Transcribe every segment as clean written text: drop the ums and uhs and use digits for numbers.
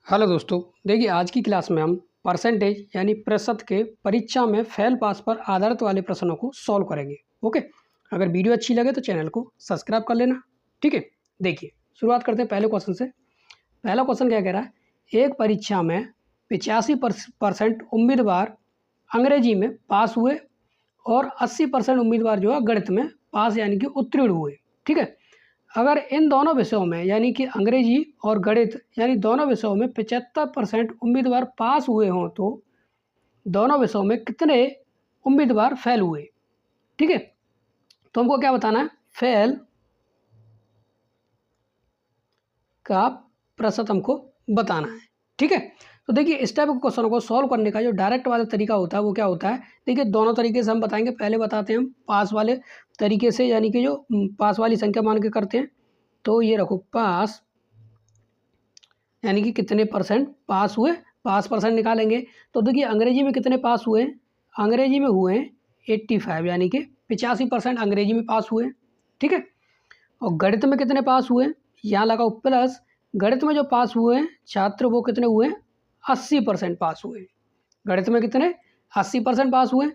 Hello दोस्तों, देखिए आज की क्लास में हम परसेंटेज यानी प्रतिशत के परीक्षा में फेल पास पर आधारित वाले प्रश्नों को सॉल्व करेंगे। ओके, अगर वीडियो अच्छी लगे तो चैनल को सब्सक्राइब कर लेना। ठीक है, देखिए शुरुआत करते हैं पहले क्वेश्चन से। पहला क्वेश्चन क्या कह रहा है, एक परीक्षा में 85% उम्मीदवार अंग्रेजी में पास हुए और 80% उम्मीदवार जो है गणित में पास यानी कि उत्तीर्ण हुए। ठीक है, अगर इन दोनों विषयों में यानी कि अंग्रेजी और गणित यानी दोनों विषयों में 75% उम्मीदवार पास हुए हों तो दोनों विषयों में कितने उम्मीदवार फेल हुए। ठीक है, तो हमको क्या बताना है, फेल का प्रतिशत हमको बताना है। ठीक है, तो देखिए इस टाइप के क्वेश्चन को सॉल्व करने का जो डायरेक्ट वाला तरीका होता है वो क्या होता है, देखिए दोनों तरीके से हम बताएंगे। पहले बताते हैं हम पास वाले तरीके से, यानी कि जो पास वाली संख्या मान के करते हैं। तो ये रखो पास यानी कि कितने परसेंट पास हुए, पास परसेंट निकालेंगे। तो देखिए अंग्रेजी में कितने पास हुए, अंग्रेजी में हुए 85 यानी कि 85% अंग्रेजी में पास हुए। ठीक है, और गणित में कितने पास हुए, यहाँ लगाओ प्लस, गणित में जो पास हुए छात्र वो कितने हुए 80% पास हुए। गणित में कितने 80% पास हुए,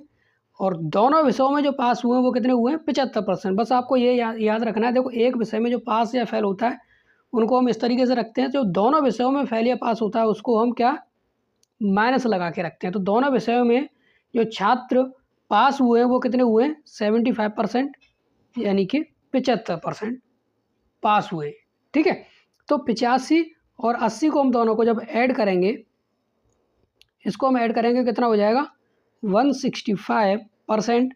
और दोनों विषयों में जो पास हुए वो कितने हुए 75%। बस आपको ये याद रखना है। देखो एक विषय में जो पास या फेल होता है उनको हम इस तरीके से रखते हैं, जो दोनों विषयों में फेल या पास होता है उसको हम क्या माइनस लगा के रखते हैं। तो दोनों विषयों में जो छात्र पास हुए हैं वो कितने हुए 75% यानी कि 75% पास हुए। ठीक है, तो 85 और 80 को हम दोनों को जब ऐड करेंगे, इसको हम ऐड करेंगे कितना हो जाएगा 165%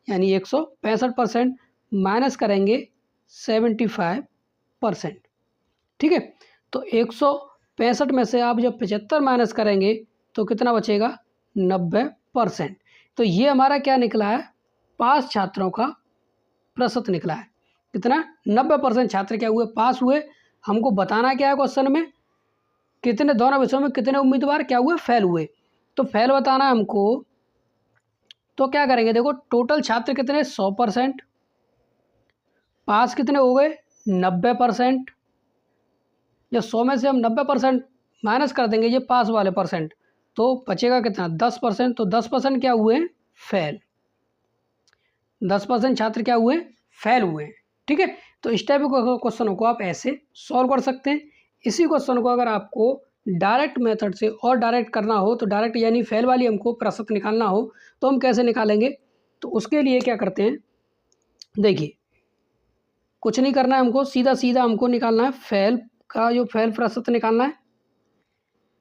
यानी 165% माइनस करेंगे 75%। ठीक है, तो 165 में से आप जब 75 माइनस करेंगे तो कितना बचेगा 90%। तो ये हमारा क्या निकला है, पास छात्रों का प्रतिशत निकला है। कितना 90% छात्र क्या हुए पास हुए। हमको बताना क्या है क्वेश्चन में, कितने दोनों विषयों में कितने उम्मीदवार क्या हुए फेल हुए। तो फेल बताना है हमको, तो क्या करेंगे, देखो टोटल छात्र कितने 100%, पास कितने हो गए 90%। जब 100 में से हम 90% माइनस कर देंगे ये पास वाले परसेंट, तो बचेगा कितना 10%। तो 10% क्या हुए फेल, 10% छात्र क्या हुए फेल हुए। ठीक है, तो इस टाइप के क्वेश्चनों को आप ऐसे सॉल्व कर सकते हैं। इसी क्वेश्चन को अगर आपको डायरेक्ट मेथड से और डायरेक्ट करना हो, तो डायरेक्ट यानी फेल वाली हमको प्रतिशत निकालना हो तो हम कैसे निकालेंगे, तो उसके लिए क्या करते हैं, देखिए कुछ नहीं करना है हमको, सीधा सीधा हमको निकालना है फेल का जो फेल प्रतिशत निकालना है।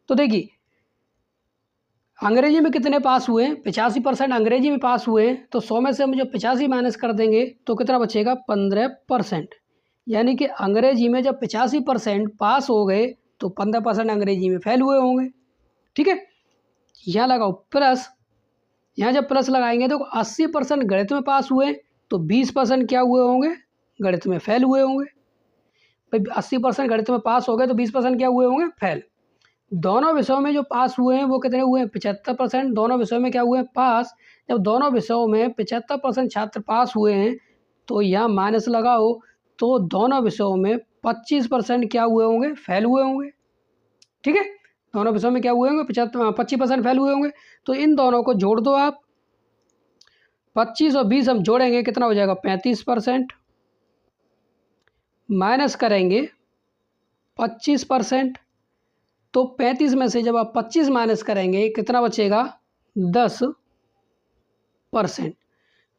तो देखिए अंग्रेजी में कितने पास हुए 85% अंग्रेजी में पास हुए, तो 100 में से हम जो 85 माइनस कर देंगे तो कितना बचेगा 15%। यानी कि अंग्रेजी में जब 85% पास हो गए तो 15% अंग्रेजी में फेल हुए होंगे। ठीक है, यहाँ लगाओ प्लस, यहाँ जब प्लस लगाएंगे तो 80% गणित में पास हुए तो 20% क्या हुए होंगे गणित में फेल हुए होंगे। भाई 80% गणित में पास हो गए तो 20% क्या हुए होंगे फेल। दोनों विषयों में जो पास हुए हैं वो कितने हुए हैं 75%। दोनों विषयों में क्या हुए हैं पास। जब दोनों विषयों में 75% छात्र पास हुए हैं तो यहाँ माइनस लगाओ, तो दोनों विषयों में 25% क्या हुए होंगे फेल हुए होंगे। ठीक है, दोनों विषयों में क्या हुए होंगे 25% फेल हुए होंगे। तो इन दोनों को जोड़ दो आप, 25 और 20 हम जोड़ेंगे कितना हो जाएगा 35%, माइनस करेंगे 25%। तो 35 में से जब आप 25 माइनस करेंगे कितना बचेगा 10%।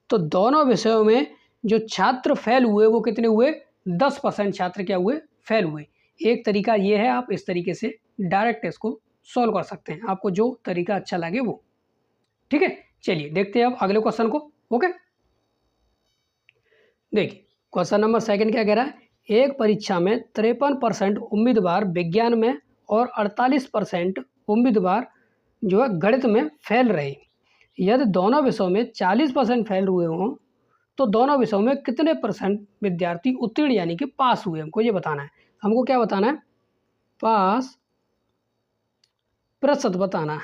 तो दोनों विषयों में जो छात्र फेल हुए वो कितने हुए 10% छात्र क्या हुए फेल हुए। एक तरीका ये है, आप इस तरीके से डायरेक्ट इसको सॉल्व कर सकते हैं, आपको जो तरीका अच्छा लगे वो। ठीक है, चलिए देखते हैं अब अगले क्वेश्चन को। ओके, देखिए क्वेश्चन नंबर सेकंड क्या कह रहा है, एक परीक्षा में 53% उम्मीदवार विज्ञान में और 48% उम्मीदवार जो है गणित में फेल रहे। यदि दोनों विषयों में 40% फेल हुए हों तो दोनों विषयों में कितने परसेंट विद्यार्थी उत्तीर्ण यानी कि पास हुए, हमको ये बताना है। हमको क्या बताना है, पास प्रतिशत बताना है।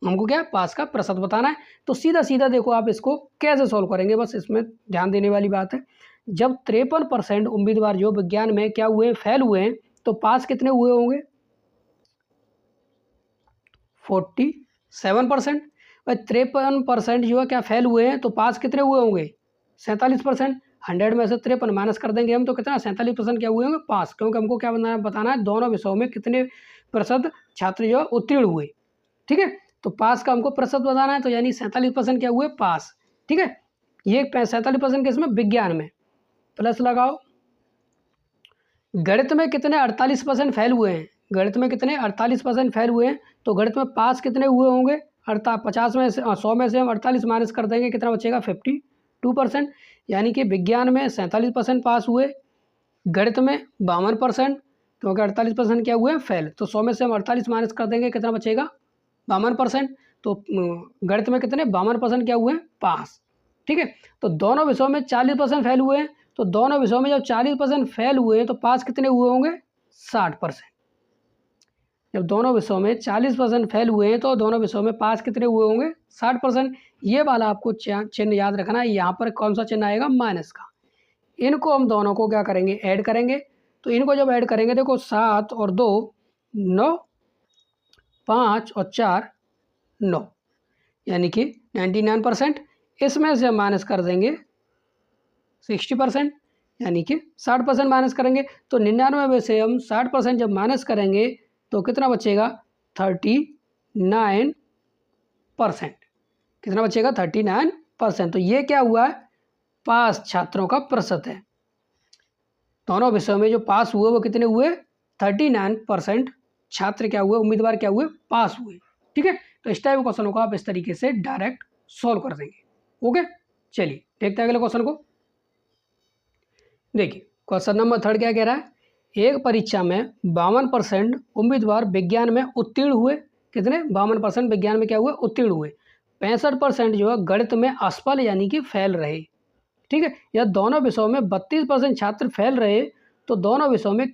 हमको क्या पास का प्रतिशत बताना है। तो सीधा सीधा देखो आप इसको कैसे सॉल्व करेंगे, बस इसमें ध्यान देने वाली बात है। जब 53% उम्मीदवार जो विज्ञान में क्या हुए फेल हुए हैं तो पास कितने हुए होंगे 47%। भाई 53% जो है क्या फेल हुए हैं, तो पास कितने हुए होंगे 47%। 100 में से 53 माइनस कर देंगे हम तो कितना 47% क्या हुए होंगे पास, क्योंकि हमको क्या बताना है दोनों विषयों में कितने प्रतिशत छात्र जो है उत्तीर्ण हुए। ठीक है, तो पास का हमको प्रतिशत बताना है, तो यानी 47% क्या हुए पास। ठीक है, ये 47% किसमें विज्ञान में, प्लस लगाओ। गणित में कितने 48% फेल हुए हैं, गणित में कितने 48% फेल हुए हैं, तो गणित में पास कितने हुए होंगे 50 में से 100 में से हम 48 माइनस कर देंगे, कितना बचेगा 52%। यानी कि विज्ञान में 47% पास हुए, गणित में 52%, क्योंकि 48% क्या हुए फेल, तो 100 में से हम 48 माइनस कर देंगे, कितना बचेगा 52%। तो गणित में कितने 52% क्या हुए पास। ठीक है, तो दोनों विषयों में 40% फेल हुए हैं, तो दोनों विषयों में जब 40% फेल हुए तो पास कितने हुए होंगे 60%। जब दोनों विषयों में 40% फेल हुए हैं तो दोनों विषयों में पास कितने हुए होंगे 60%। ये वाला आपको चिन्ह याद रखना है, यहाँ पर कौन सा चिन्ह आएगा माइनस का। इनको हम दोनों को क्या करेंगे ऐड करेंगे, तो इनको जब ऐड करेंगे देखो 7 और 2 9, 5 और 4 9, यानी कि 99%। इसमें से हम माइनस कर देंगे 60%, यानी कि 60% माइनस करेंगे, तो 99 में से हम 60% जब माइनस करेंगे तो कितना बचेगा 39%। कितना बचेगा 39%। तो ये क्या हुआ है पास छात्रों का प्रतिशत है। दोनों विषयों में जो पास हुए वो कितने हुए 39% छात्र क्या हुए उम्मीदवार क्या हुए पास हुए। ठीक है, तो इस टाइप के क्वेश्चनों को आप इस तरीके से डायरेक्ट सॉल्व कर देंगे। ओके, चलिए देखते हैं अगले क्वेश्चन को। देखिए क्वेश्चन नंबर 3 क्या कह रहा है, एक परीक्षा में 52% उम्मीदवार विज्ञान में उत्तीर्ण हुए, कितने 52% विज्ञान में क्या हुए उत्तीर्ण हुए, 65% जो है गणित में असफल यानी कि फेल रहे। ठीक है, या दोनों विषयों में 32% छात्र फेल रहे, तो दोनों विषयों में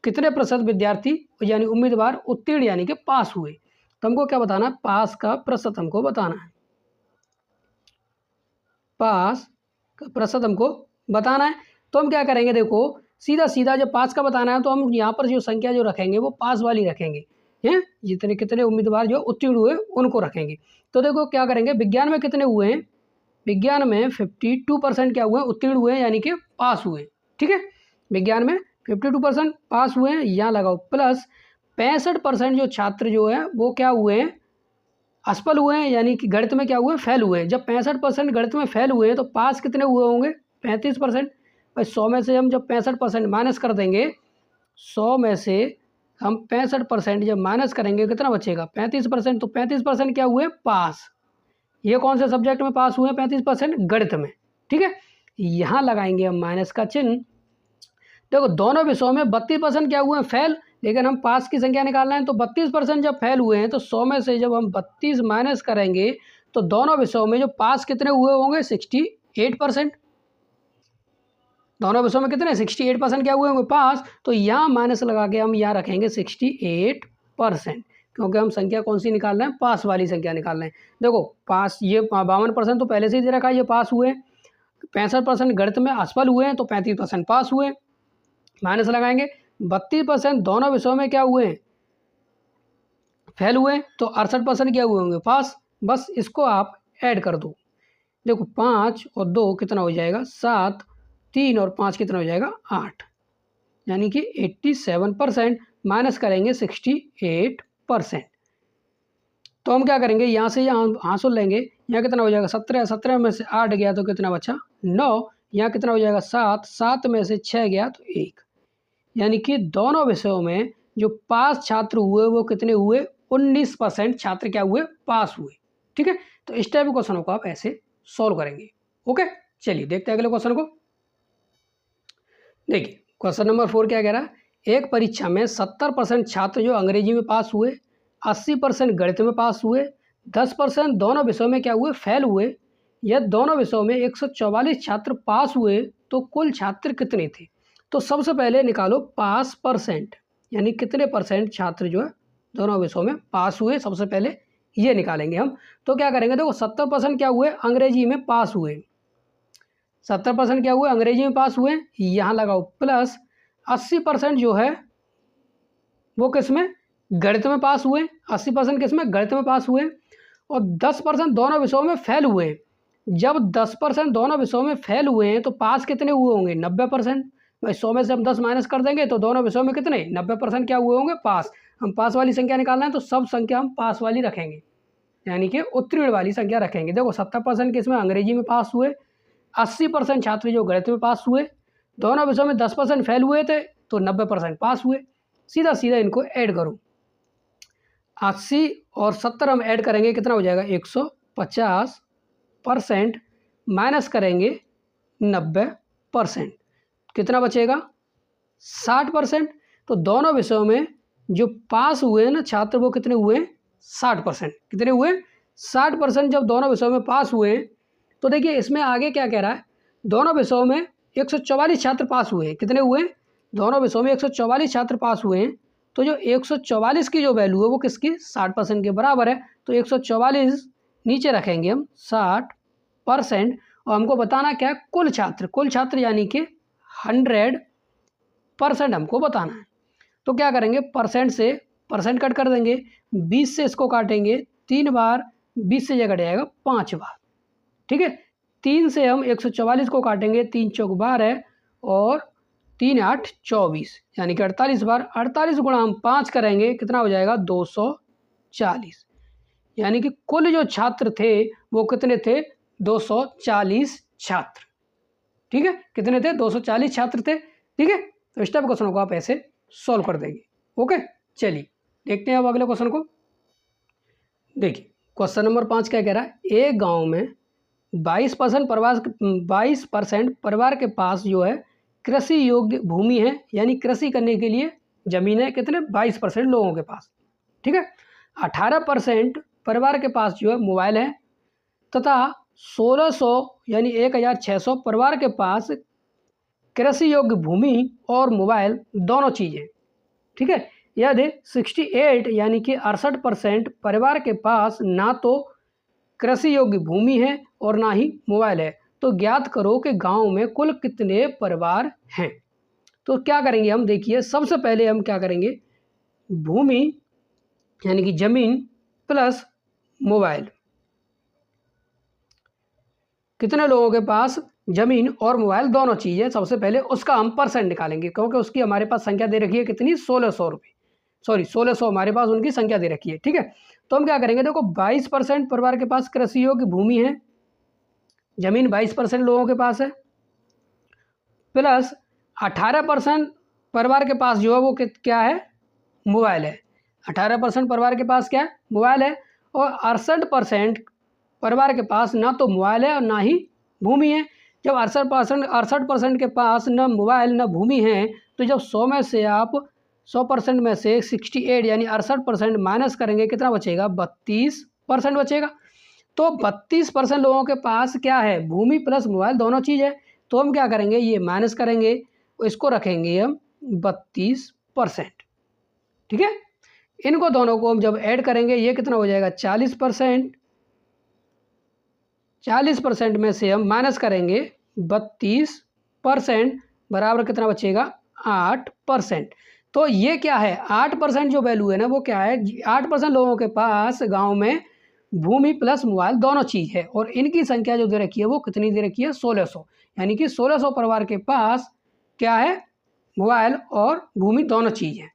कितने प्रतिशत विद्यार्थी यानी उम्मीदवार उत्तीर्ण यानी कि पास हुए। तो हमको क्या बताना है पास का प्रतिशत हमको बताना है, पास का प्रतिशत हमको बताना है। तो हम क्या करेंगे देखो सीधा सीधा जब पास का बताना है तो हम यहाँ पर जो संख्या जो रखेंगे वो पास वाली रखेंगे हैं, जितने कितने उम्मीदवार जो उत्तीर्ण हुए उनको रखेंगे। तो देखो क्या करेंगे विज्ञान में कितने हुए हैं, विज्ञान में 52% क्या हुए उत्तीर्ण हुए यानी कि पास हुए। ठीक है, विज्ञान में 52% पास हुए हैं, यहाँ लगाओ प्लस 65% जो छात्र जो है वो क्या हुए हैं असफल हुए हैं यानी कि गणित में क्या हुए फेल हुए हैं। जब 65% गणित में फेल हुए हैं तो पास कितने हुए होंगे 35%। भाई 100 में से हम जब 65% माइनस कर देंगे, 100 में से हम 65% जब माइनस करेंगे कितना बचेगा 35%। तो 35% क्या हुए पास। ये कौन से सब्जेक्ट में पास हुए 35% गणित में। ठीक है, यहाँ लगाएंगे हम माइनस का चिन्ह। देखो दोनों विषयों में 32% क्या हुए हैं फेल, लेकिन हम पास की संख्या निकालना है, तो 32% जब फेल हुए हैं तो 100 में से जब हम 32 माइनस करेंगे तो दोनों विषयों में जो पास कितने हुए होंगे 68%। दोनों विषयों में कितने 68% क्या हुए होंगे पास। तो यहाँ माइनस लगा के हम यहाँ रखेंगे 68%, क्योंकि हम संख्या कौन सी निकाल रहे हैं पास वाली संख्या निकाल रहे हैं। देखो पास ये 52% तो पहले से ही दे रखा है, ये पास हुए। 65% गणित में असफल हुए हैं तो 35% पास हुए, माइनस लगाएंगे। 32% दोनों विषयों में क्या हुए हैं फेल हुए, तो 68% क्या हुए होंगे पास। बस इसको आप ऐड कर दो, देखो 5 और 2 कितना हो जाएगा 7, 3 और 5 कितना हो जाएगा 8, यानी कि 87% माइनस करेंगे 68%। तो हम क्या करेंगे यहाँ से यहाँ हासिल लेंगे, यहाँ कितना हो जाएगा 17, 17 में से 8 गया तो कितना बचा 9, यहाँ कितना हो जाएगा 7, 7 में से 6 गया तो 1, यानी कि दोनों विषयों में जो पास छात्र हुए वो कितने हुए 19% छात्र क्या हुए पास हुए। ठीक है, तो इस टाइप के क्वेश्चनों को आप ऐसे सॉल्व करेंगे। ओके, चलिए देखते हैं अगले क्वेश्चन को। देखिए क्वेश्चन नंबर 4 क्या कह रहा है, एक परीक्षा में 70% छात्र जो अंग्रेजी में पास हुए, 80% गणित में पास हुए, 10% दोनों विषयों में क्या हुए फेल हुए, यह दोनों विषयों में 144 छात्र पास हुए, तो कुल छात्र कितने थे। तो सबसे पहले निकालो पास परसेंट, यानी कितने परसेंट छात्र जो है दोनों विषयों में पास हुए, सबसे पहले ये निकालेंगे हम। तो क्या करेंगे देखो 70% क्या हुए अंग्रेजी में पास हुए, 70% क्या हुए अंग्रेजी में पास हुए, यहाँ लगाओ प्लस 80% जो है वो किस में गणित में पास हुए, 80% किस में, गणित में पास हुए, और 10% दोनों विषयों में फेल हुए हैं। जब 10% दोनों विषयों में फेल हुए हैं तो पास कितने हुए होंगे, 90%। भाई 100 में से हम 10 माइनस कर देंगे तो दोनों विषयों में कितने, 90% क्या हुए होंगे, पास। हम पास वाली संख्या निकालना है तो सब संख्या हम पास वाली रखेंगे, यानी कि उत्तीर्ण वाली संख्या रखेंगे। देखो 70% किसमें, अंग्रेजी में पास हुए, 80% छात्र जो गणित में पास हुए, दोनों विषयों में 10% फेल हुए थे तो 90% पास हुए। सीधा सीधा इनको ऐड करो, 80 और 70 हम ऐड करेंगे कितना हो जाएगा, 150% माइनस करेंगे 90%, कितना बचेगा, 60%। तो दोनों विषयों में जो पास हुए ना छात्र वो कितने हुए, 60%। कितने हुए, 60%। जब दोनों विषयों में पास हुए तो देखिए इसमें आगे क्या कह रहा है, दोनों विषयों में 144 छात्र पास हुए। कितने हुए, दोनों विषयों में 144 छात्र पास हुए हैं। तो जो 144 की जो वैल्यू है वो किसकी, 60% के बराबर है। तो 144 नीचे रखेंगे हम 60%, और हमको बताना क्या है, कुल छात्र यानी कि 100% हमको बताना है। तो क्या करेंगे, परसेंट से परसेंट कट कर देंगे, 20 से इसको काटेंगे 3 बार, 20 से ये कट जाएगा 5 बार, ठीक है। 3 से हम 144 को काटेंगे, 3 चौक 12 और 3 8 24, यानी कि 48 बार। 48 गुणा हम 5 करेंगे कितना हो जाएगा, 240, यानी कि कुल जो छात्र थे वो कितने थे, 240 छात्र, ठीक है। कितने थे, 240 छात्र थे, ठीक है। तो इस टाइप क्वेश्चन को आप ऐसे सॉल्व कर देंगे। ओके, चलिए देखते हैं अब अगले क्वेश्चन को। देखिए क्वेश्चन नंबर 5 क्या कह रहा है, एक गांव में 22% परिवार के पास जो है कृषि योग्य भूमि है, यानी कृषि करने के लिए जमीन है, कितने, 22% लोगों के पास, ठीक है। 18% परिवार के पास जो है मोबाइल है, तथा 1600 यानी 1600 परिवार के पास कृषि योग्य भूमि और मोबाइल दोनों चीज़ें, ठीक है। यदि 68 यानी कि 68% परिवार के पास ना तो कृषि योग्य भूमि है और ना ही मोबाइल है, तो ज्ञात करो कि गांव में कुल कितने परिवार हैं। तो क्या करेंगे हम, देखिए सबसे पहले हम क्या करेंगे, भूमि यानी कि जमीन प्लस मोबाइल, कितने लोगों के पास जमीन और मोबाइल दोनों चीज़ें, सबसे पहले उसका हम परसेंट निकालेंगे, क्योंकि उसकी हमारे पास संख्या दे रखी है कितनी, 1600 रुपये, सॉरी 1600 हमारे पास उनकी संख्या दे रखी है, ठीक है। तो हम क्या करेंगे, देखो 22% परिवार के पास कृषि योग्य भूमि है, जमीन 22% लोगों के पास है, प्लस 18% परिवार के पास जो है वो क्या है, मोबाइल है। 18% परिवार के पास क्या है, मोबाइल है, और 68% परिवार के पास ना तो मोबाइल है और ना ही भूमि है। जब 68% के पास ना मोबाइल ना भूमि है, तो जब 100 में से आप 100% में से 68 यानी 68% माइनस करेंगे, कितना बचेगा, 32% बचेगा। तो 32% लोगों के पास क्या है, भूमि प्लस मोबाइल दोनों चीज़ है। तो हम क्या करेंगे, ये माइनस करेंगे, इसको रखेंगे हम 32%, ठीक है। इनको दोनों को हम जब ऐड करेंगे ये कितना हो जाएगा, 40%। 40% में से हम माइनस करेंगे 32%, बराबर कितना बचेगा, 8%। तो ये क्या है, 8% जो वैल्यू है ना वो क्या है, 8% लोगों के पास गांव में भूमि प्लस मोबाइल दोनों चीज़ है, और इनकी संख्या जो दे रखी है वो कितनी दे रखी है, 1600, यानी कि 1600 परिवार के पास क्या है, मोबाइल और भूमि दोनों चीज़ है।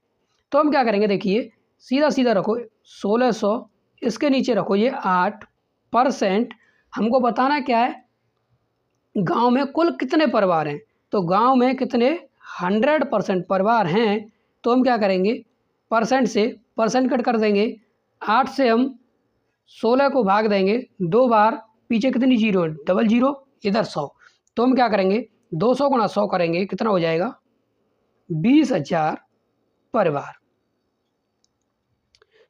तो हम क्या करेंगे, देखिए सीधा सीधा रखो 1600, इसके नीचे रखो ये 8%। हमको बताना क्या है, गांव में कुल कितने परिवार हैं, तो गांव में कितने 100% परिवार हैं। तो हम क्या करेंगे, परसेंट से परसेंट कट कर देंगे, 8 से हम 16 को भाग देंगे 2 बार, पीछे कितनी जीरो है, 00, इधर 100। तो हम क्या करेंगे, 200 गुणा 100 करेंगे, कितना हो जाएगा, 20,000 परिवार।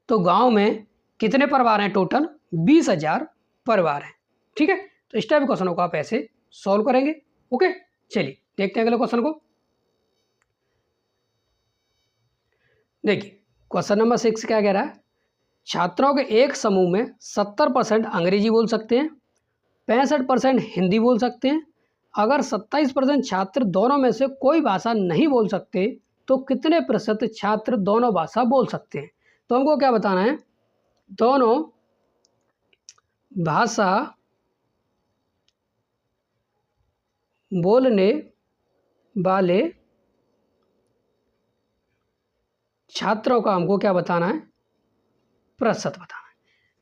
तो गांव में कितने परिवार हैं, टोटल 20,000 परिवार हैं, ठीक है। तो इस टाइप क्वेश्चनों को आप ऐसे सॉल्व करेंगे। ओके, चलिए देखते हैं अगले क्वेश्चन को। देखिए क्वेश्चन नंबर 6 क्या कह रहा है, छात्रों के एक समूह में 70% अंग्रेजी बोल सकते हैं, 65% हिंदी बोल सकते हैं। अगर 27% छात्र दोनों में से कोई भाषा नहीं बोल सकते तो कितने प्रतिशत छात्र दोनों भाषा बोल सकते हैं। तो हमको क्या बताना है, दोनों भाषा बोलने वाले छात्रों का हमको क्या बताना है, प्रतिशत बताना है।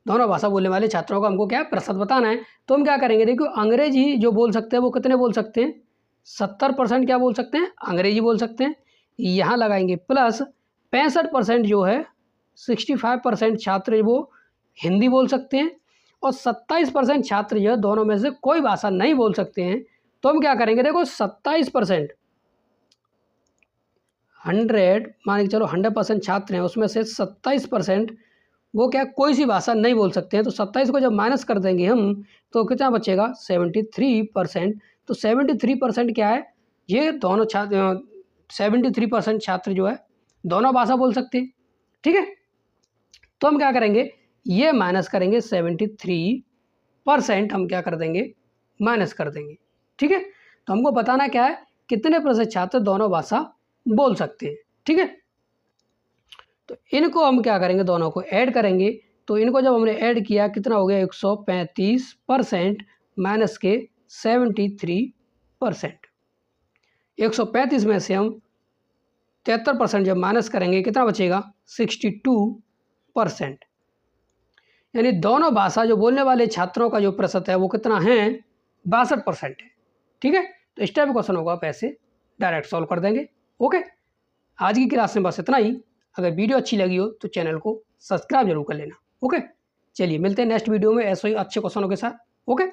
दोनों भाषा बोलने वाले छात्रों का हमको क्या प्रतिशत बताना है। तो हम क्या करेंगे, देखो अंग्रेजी जो बोल सकते हैं वो कितने बोल सकते हैं, 70% क्या बोल सकते हैं, अंग्रेजी बोल सकते हैं। यहाँ लगाएंगे प्लस 65% जो है, 65% छात्र वो हिंदी बोल सकते हैं, और 27% छात्र जो दोनों में से कोई भाषा नहीं बोल सकते हैं। तो हम क्या करेंगे, देखो 27%, 100 मान के चलो 100% छात्र हैं, उसमें से 27% वो क्या कोई सी भाषा नहीं बोल सकते हैं। तो 27 को जब माइनस कर देंगे हम तो कितना बचेगा, 73%। तो 73% क्या है, ये दोनों छात्र 73% छात्र जो है दोनों भाषा बोल सकते हैं। ठीक है, तो हम क्या करेंगे, ये माइनस करेंगे, 73% हम क्या कर देंगे, माइनस कर देंगे। ठीक है, तो हमको बताना क्या है, कितने प्रतिशत छात्र दोनों भाषा बोल सकते हैं। ठीक है, तो इनको हम क्या करेंगे, दोनों को ऐड करेंगे। तो इनको जब हमने ऐड किया कितना हो गया, 135% माइनस के 73%। 135 में से हम 73% जब माइनस करेंगे कितना बचेगा, 62%। यानी दोनों भाषा जो बोलने वाले छात्रों का जो प्रतिशत है वो कितना है, 62% है। ठीक है, तो इस टाइप क्वेश्चन होगा आप ऐसे डायरेक्ट सॉल्व कर देंगे। ओके, आज की क्लास में बस इतना ही। अगर वीडियो अच्छी लगी हो तो चैनल को सब्सक्राइब जरूर कर लेना। ओके, चलिए मिलते हैं नेक्स्ट वीडियो में ऐसे ही अच्छे क्वेश्चनों के साथ। ओके।